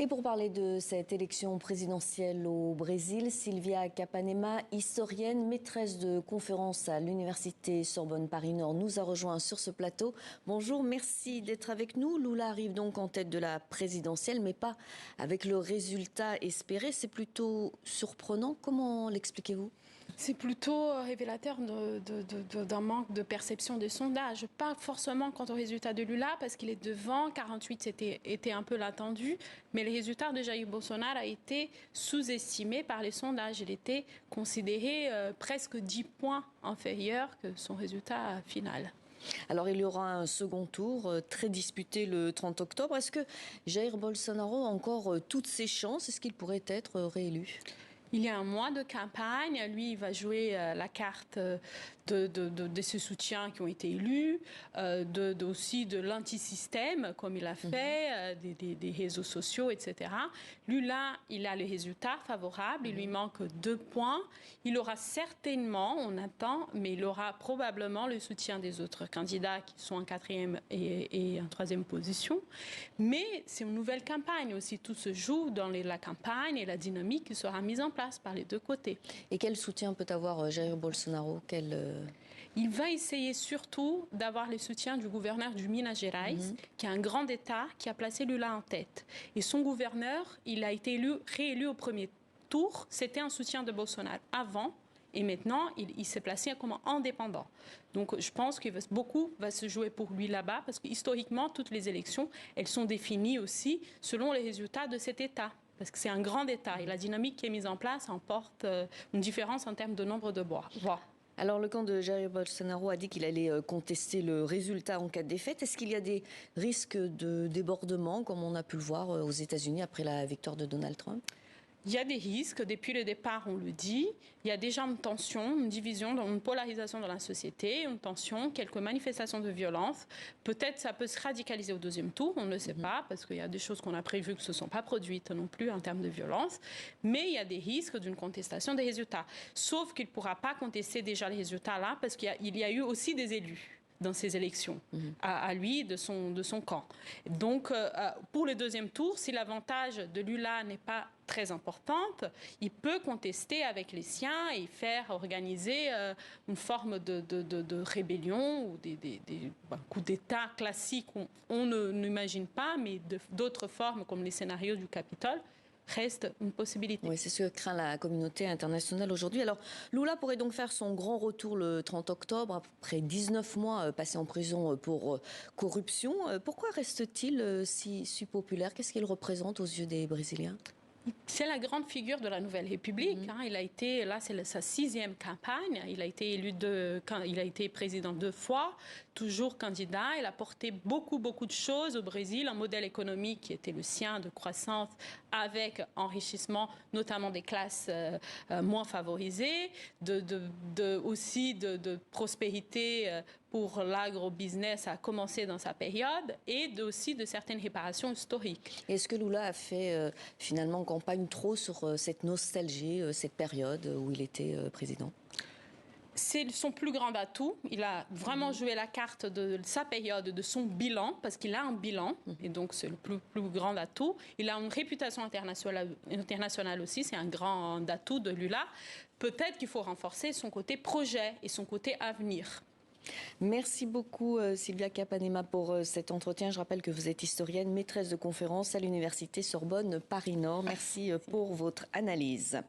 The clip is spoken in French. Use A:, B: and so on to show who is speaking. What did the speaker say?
A: Et pour parler de cette élection présidentielle au Brésil, Silvia Capanema, historienne, maîtresse de conférences à l'université Sorbonne Paris-Nord, nous a rejoint sur ce plateau. Bonjour, merci d'être avec nous. Lula arrive donc en tête de la présidentielle, mais pas avec le résultat espéré. C'est plutôt surprenant. Comment l'expliquez-vous ?
B: C'est plutôt révélateur d'un manque de perception des sondages. Pas forcément quant au résultat de Lula, parce qu'il est devant. 48 était un peu l'attendu. Mais le résultat de Jair Bolsonaro a été sous-estimé par les sondages. Il était considéré presque 10 points inférieur que son résultat final.
A: Alors il y aura un second tour très disputé le 30 octobre. Est-ce que Jair Bolsonaro a encore toutes ses chances ? Est-ce qu'il pourrait être réélu ?
B: Il y a un mois de campagne. Lui, il va jouer la carte de ses soutiens qui ont été élus, aussi de l'antisystème, comme il a fait, des réseaux sociaux, etc. Lui, là, il a les résultats favorables. Il lui manque 2 points. Il aura certainement, on attend, mais il aura probablement le soutien des autres candidats qui sont en 4e et en 3e position. Mais c'est une nouvelle campagne aussi. Tout se joue dans la campagne et la dynamique qui sera mise en place par les deux côtés.
A: Et quel soutien peut avoir Jair Bolsonaro ?
B: Il va essayer surtout d'avoir le soutien du gouverneur du Minas Gerais, qui est un grand État, qui a placé Lula en tête. Et son gouverneur, il a été réélu au premier tour. C'était un soutien de Bolsonaro avant. Et maintenant, il s'est placé comme indépendant. Donc, je pense que beaucoup va se jouer pour lui là-bas, parce que historiquement, toutes les élections, elles sont définies aussi selon les résultats de cet État. Parce que c'est un grand État et la dynamique qui est mise en place emporte une différence en termes de nombre de voix.
A: Alors, le camp de Jair Bolsonaro a dit qu'il allait contester le résultat en cas de défaite. Est-ce qu'il y a des risques de débordement, comme on a pu le voir aux États-Unis après la victoire de Donald Trump ?
B: Il y a des risques, depuis le départ on le dit, il y a déjà une tension, une division, une polarisation dans la société, une tension, quelques manifestations de violence. Peut-être ça peut se radicaliser au deuxième tour, on ne le sait pas, parce qu'il y a des choses qu'on a prévues qui ne se sont pas produites non plus en termes de violence, mais il y a des risques d'une contestation des résultats. Sauf qu'il ne pourra pas contester déjà les résultats là, parce qu'il y a eu aussi des élus dans ces élections, à lui, de son camp. Donc, pour le deuxième tour, si l'avantage de Lula n'est pas très importante, il peut contester avec les siens et faire organiser une forme de rébellion ou des coups d'État classiques on n'imagine pas, mais d'autres formes comme les scénarios du Capitole reste une possibilité.
A: Oui, c'est ce que craint la communauté internationale aujourd'hui. Alors, Lula pourrait donc faire son grand retour le 30 octobre, après 19 mois passés en prison pour corruption. Pourquoi reste-t-il si populaire ? Qu'est-ce qu'il représente aux yeux des Brésiliens ?
B: C'est la grande figure de la Nouvelle République. Il a été, là, c'est sa 6e campagne. Il a été élu il a été président 2 fois, toujours candidat. Il a porté beaucoup de choses au Brésil, un modèle économique qui était le sien de croissance avec enrichissement, notamment des classes moins favorisées, aussi de prospérité pour l'agro-business a commencé dans sa période et aussi de certaines réparations historiques.
A: Est-ce que Lula a fait finalement campagne trop sur cette nostalgie, cette période où il était président ?
B: C'est son plus grand atout. Il a vraiment joué la carte de sa période, de son bilan, parce qu'il a un bilan, et donc c'est le plus grand atout. Il a une réputation internationale aussi, c'est un grand atout de Lula. Peut-être qu'il faut renforcer son côté projet et son côté avenir.
A: Merci beaucoup Silvia Capanema pour cet entretien. Je rappelle que vous êtes historienne, maîtresse de conférences à l'université Sorbonne Paris-Nord. Merci pour votre analyse.